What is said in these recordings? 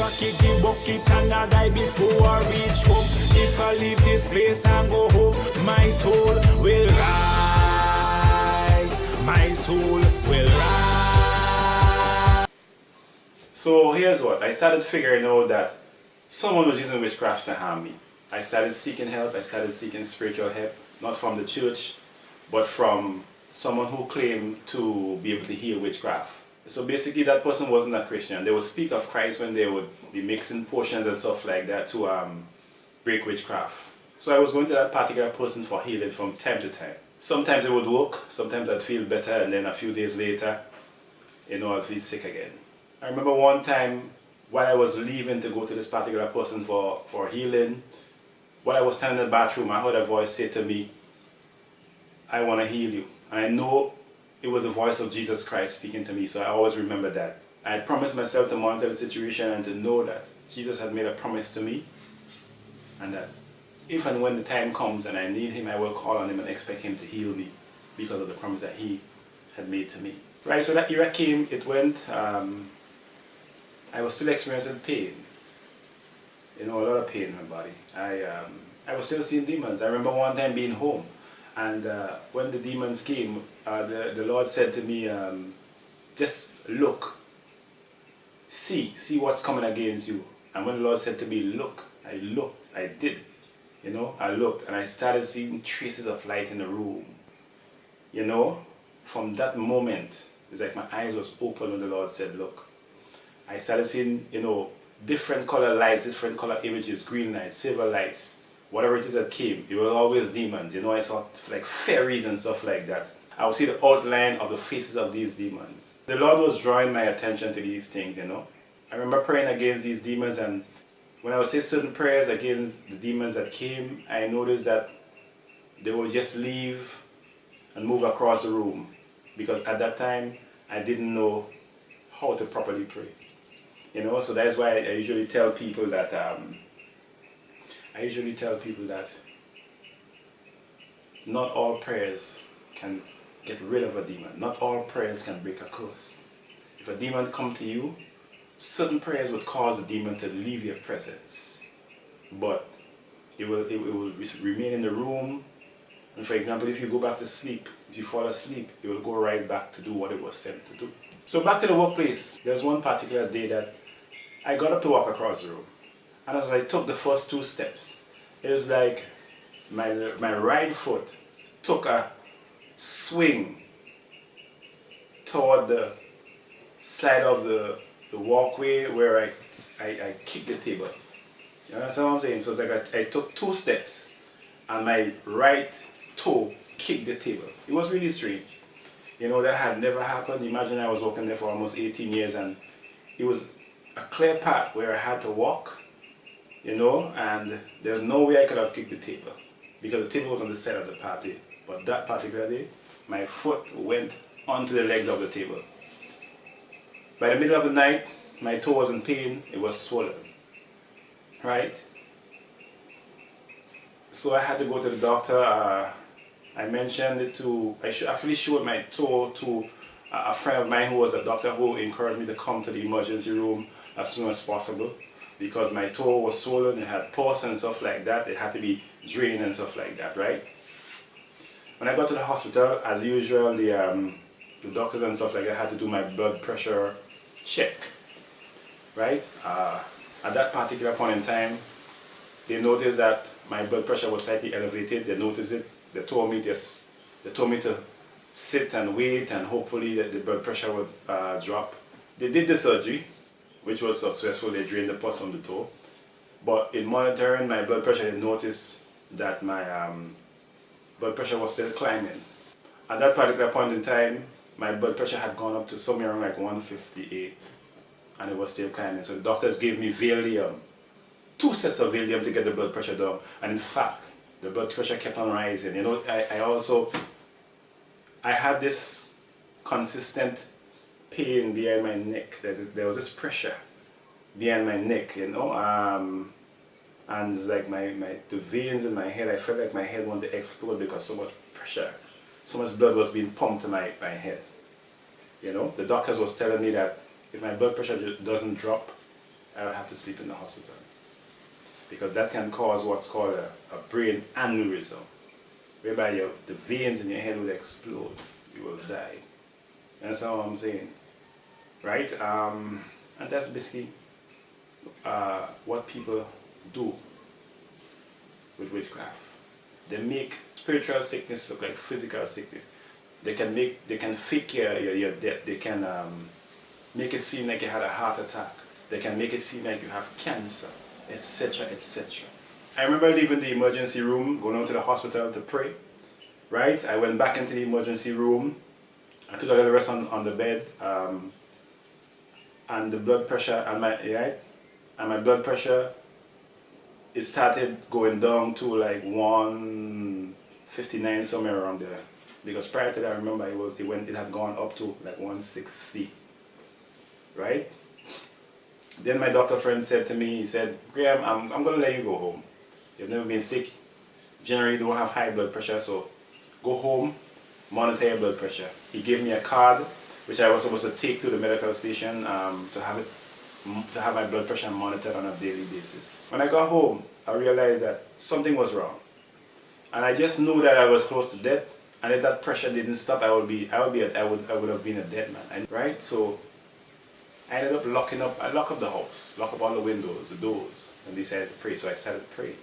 never kick the bucket and I die before I reach home. If I leave this place and go home, my soul will rise. My soul will rise. So here's what, I started figuring out that someone was using witchcraft to harm me. I started seeking help, I started seeking spiritual help, not from the church, but from someone who claimed to be able to heal witchcraft. So basically that person wasn't a Christian. They would speak of Christ when they would be mixing potions and stuff like that to break witchcraft. So I was going to that particular person for healing from time to time. Sometimes it would work, sometimes I'd feel better, and then a few days later, I'd feel sick again. I remember one time while I was leaving to go to this particular person for healing, while I was standing in the bathroom, I heard a voice say to me, I want to heal you. And I know it was the voice of Jesus Christ speaking to me, so I always remember that. I had promised myself to monitor the situation and to know that Jesus had made a promise to me, and that if and when the time comes and I need him, I will call on him and expect him to heal me because of the promise that he had made to me. Right, so that era came, it went, I was still experiencing pain. A lot of pain in my body. I was still seeing demons. I remember one time being home, and when the demons came, the Lord said to me, just look, see what's coming against you. And when the Lord said to me, look, I looked, I did. I looked, and I started seeing traces of light in the room. From that moment, it's like my eyes was open when the Lord said, look. I started seeing, different color lights, different color images, green lights, silver lights, whatever it is that came. It was always demons. I saw like fairies and stuff like that. I would see the outline of the faces of these demons. The Lord was drawing my attention to these things, I remember praying against these demons, and when I would say certain prayers against the demons that came, I noticed that they would just leave and move across the room, because at that time I didn't know how to properly pray. So that's why I usually tell people that not all prayers can get rid of a demon. Not all prayers can break a curse. If a demon come to you, certain prayers would cause the demon to leave your presence, but it will remain in the room. And for example, if you go back to sleep, if you fall asleep, it will go right back to do what it was sent to do. So back to the workplace, there was one particular day that I got up to walk across the room, and as I took the first 2 steps, it was like my right foot took a swing toward the side of the walkway where I kicked the table. You understand what I'm saying? So it's like I took 2 steps and my right toe kicked the table. It was really strange. That had never happened. Imagine I was working there for almost 18 years, and it was a clear path where I had to walk, and there's no way I could have kicked the table because the table was on the side of the pathway. But that particular day, my foot went onto the legs of the table. By the middle of the night, my toe was in pain, it was swollen, right? So I had to go to the doctor. I mentioned it I actually showed my toe to a friend of mine who was a doctor, who encouraged me to come to the emergency room as soon as possible, because my toe was swollen, it had pus and stuff like that, it had to be drained and stuff like that, right? When I got to the hospital, as usual, the doctors and stuff like that had to do my blood pressure check, right? At that particular point in time, they noticed that my blood pressure was slightly elevated. They noticed it. They told me to sit and wait, and hopefully the blood pressure would drop. They did the surgery, which was successful. They drained the pus from the toe. But in monitoring my blood pressure, they noticed that my blood pressure was still climbing. At that particular point in time, my blood pressure had gone up to somewhere around like 158, and it was still climbing. So the doctors gave me Valium, 2 sets of Valium to get the blood pressure down. And in fact, the blood pressure kept on rising. I had this consistent pain behind my neck. There was this pressure behind my neck, and it's like the veins in my head, I felt like my head wanted to explode because so much pressure, so much blood was being pumped to my head. The doctors was telling me that if my blood pressure doesn't drop, I would have to sleep in the hospital. Because that can cause what's called a brain aneurysm, whereby the veins in your head will explode. You will die. That's all I'm saying. Right? And that's basically what people do with witchcraft. They make spiritual sickness look like physical sickness. They can fake your death. They can make it seem like you had a heart attack. They can make it seem like you have cancer, etc., etc. I remember leaving the emergency room, going out to the hospital to pray. Right? I went back into the emergency room. I took a little rest on the bed, and the blood pressure and my blood pressure, it started going down to like 159, somewhere around there. Because prior to that, I remember it had gone up to like 160, right? Then my doctor friend said to me, he said, Graham, I'm going to let you go home. You've never been sick. Generally, you don't have high blood pressure, so go home, monitor your blood pressure. He gave me a card, which I was supposed to take to the medical station to have my blood pressure monitored on a daily basis. When I got home, I realized that something was wrong. And I just knew that I was close to death. And if that pressure didn't stop, I would have been a dead man. Right? So I ended up locking up. I locked up the house, locked up all the windows, the doors, and decided to pray. So I started to pray.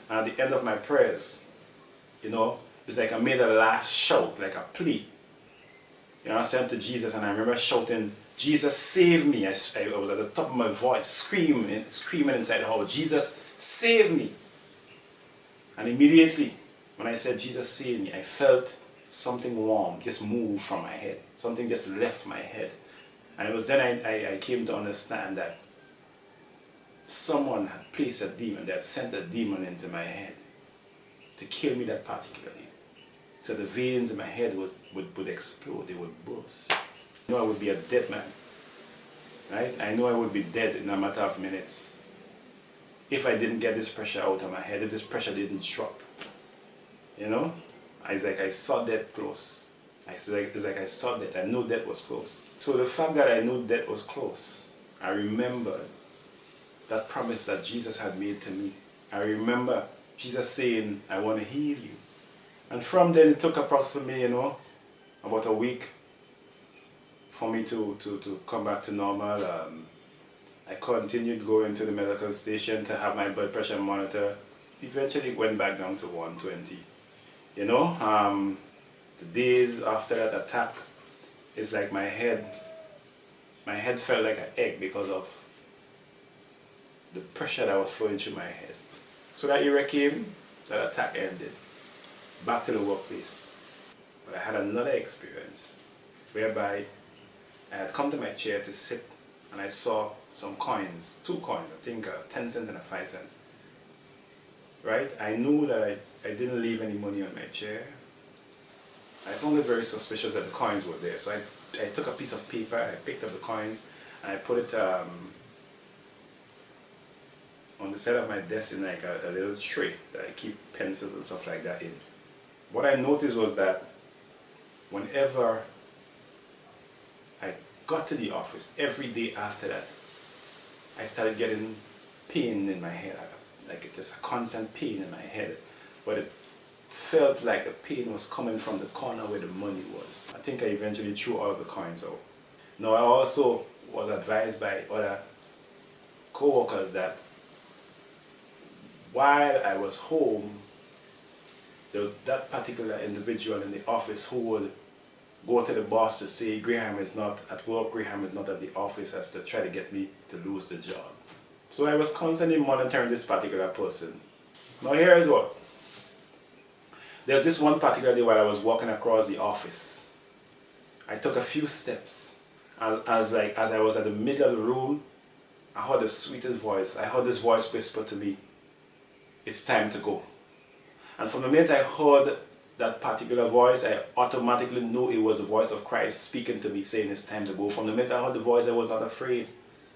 And at the end of my prayers, it's like I made a last shout, like a plea. I said to Jesus, and I remember shouting, Jesus, save me. I was at the top of my voice, screaming inside the house, Jesus, save me. And immediately, when I said, Jesus, save me, I felt something warm just move from my head. Something just left my head. And it was then I came to understand that someone had placed a demon, they had sent a demon into my head to kill me that particularly. So the veins in my head would explode, they would burst. I knew I would be a dead man. Right? I knew I would be dead in a matter of minutes if I didn't get this pressure out of my head, if this pressure didn't drop. It's like I saw death close. It's like I saw death. I knew death was close. So the fact that I knew death was close, I remembered that promise that Jesus had made to me. I remember Jesus saying, I want to heal you. And from then it took approximately, about a week for me to come back to normal. I continued going to the medical station to have my blood pressure monitored. Eventually went back down to 120. The days after that attack, it's like my head felt like an egg because of the pressure that was flowing through my head. So that era came, that attack ended. Back to the workplace. But I had another experience whereby I had come to my chair to sit and I saw some coins, 2 coins, I think a 10 cent and a 5 cent. Right? I knew that I didn't leave any money on my chair. I found it very suspicious that the coins were there. So I took a piece of paper, I picked up the coins, and I put it on the side of my desk in like a little tray that I keep pencils and stuff like that in. What I noticed was that whenever I got to the office, every day after that, I started getting pain in my head. Like just a constant pain in my head. But it felt like the pain was coming from the corner where the money was. I think I eventually threw all of the coins out. Now I also was advised by other co-workers that while I was home, there was that particular individual in the office who would go to the boss to say Graham is not at work, Graham is not at the office, as to try to get me to lose the job. So I was constantly monitoring this particular person. Now here is what. There's this one particular day while I was walking across the office. I took a few steps. As I was at the middle of the room, I heard the sweetest voice. I heard this voice whisper to me, it's time to go. And from the minute I heard that particular voice, I automatically knew it was the voice of Christ speaking to me, saying it's time to go. From the minute I heard the voice, I was not afraid.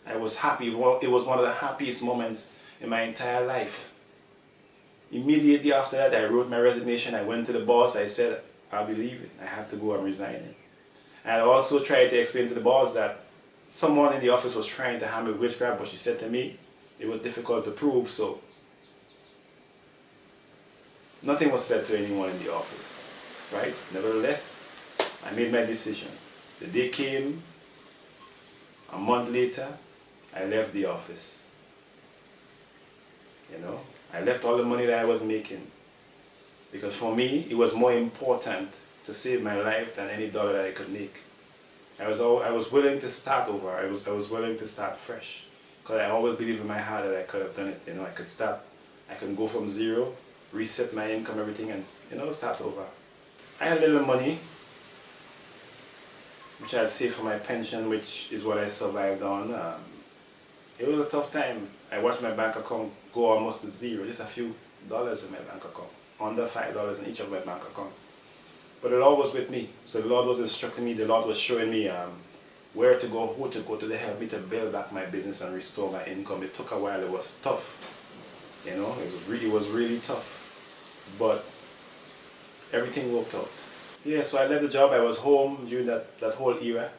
I was happy. It was one of the happiest moments in my entire life. Immediately after that, I wrote my resignation. I went to the boss. I said, I'll be leaving. I have to go. I'm resigning. And I also tried to explain to the boss that someone in the office was trying to harm me with witchcraft, but she said to me it was difficult to prove, so nothing was said to anyone in the office, right? Nevertheless, I made my decision. The day came, a month later, I left the office. You know, I left all the money that I was making, because for me, it was more important to save my life than any dollar that I could make. I was willing to start over. I was willing to start fresh, because I always believed in my heart that I could have done it. You know, I could start. I could go from zero, reset my income, everything, and start over. I had a little money, which I had saved for my pension, which is what I survived on. It was a tough time. I watched my bank account go almost to zero, just a few dollars in my bank account, under $5 in each of my bank account. But the Lord was with me. So the Lord was instructing me, the Lord was showing me where to go, who to go to help me to build back my business and restore my income. It took a while, it was tough. You know, it was really tough. But everything worked out. Yeah, so I left the job, I was home during that whole era.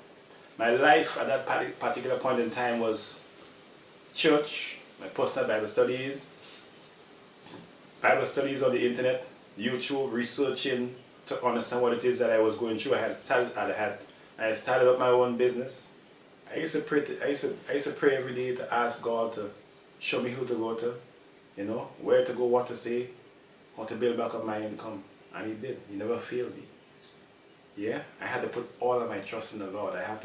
My life at that particular point in time was church, my personal Bible studies on the internet, YouTube, researching to understand what it is that I was going through. I had started up my own business. I used to pray every day to ask God to show me who to go to, where to go, what to say, how to build back up my income. And He did. He never failed me. Yeah, I had to put all of my trust in the Lord. I had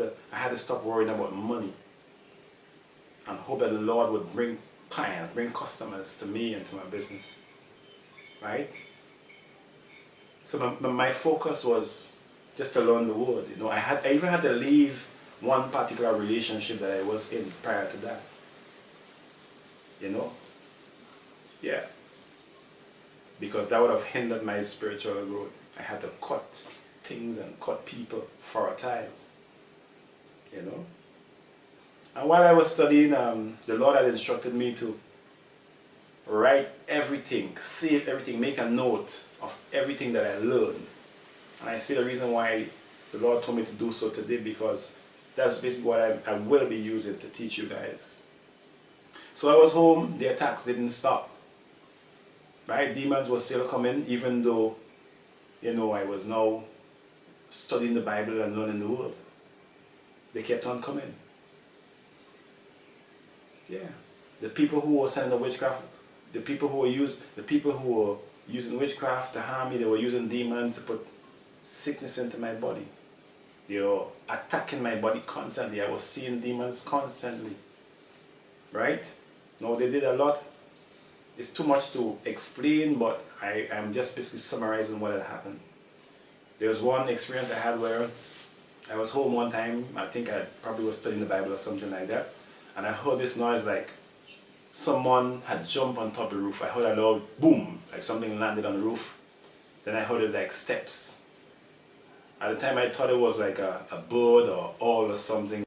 to stop worrying about money and hope that the Lord would bring clients, bring customers to me and to my business. Right? So my focus was just to learn the word. I even had to leave one particular relationship that I was in prior to that. Yeah. Because that would have hindered my spiritual growth. I had to cut things and cut people for a time. And while I was studying, the Lord had instructed me to write everything, save everything, make a note of everything that I learned. And I see the reason why the Lord told me to do so today, because that's basically what I will be using to teach you guys. So I was home, the attacks didn't stop. Right? Demons were still coming, even though, I was now studying the Bible and learning the word. They kept on coming. Yeah. The people who were sending the witchcraft, the people who were using witchcraft to harm me, they were using demons to put sickness into my body. They were attacking my body constantly. I was seeing demons constantly. Right? No, they did a lot. It's too much to explain, but I'm just basically summarizing what had happened. There was one experience I had where I was home one time. I think I probably was studying the Bible or something like that. And I heard this noise like someone had jumped on top of the roof. I heard a loud boom, like something landed on the roof. Then I heard it like steps. At the time I thought it was like a bird or owl or something.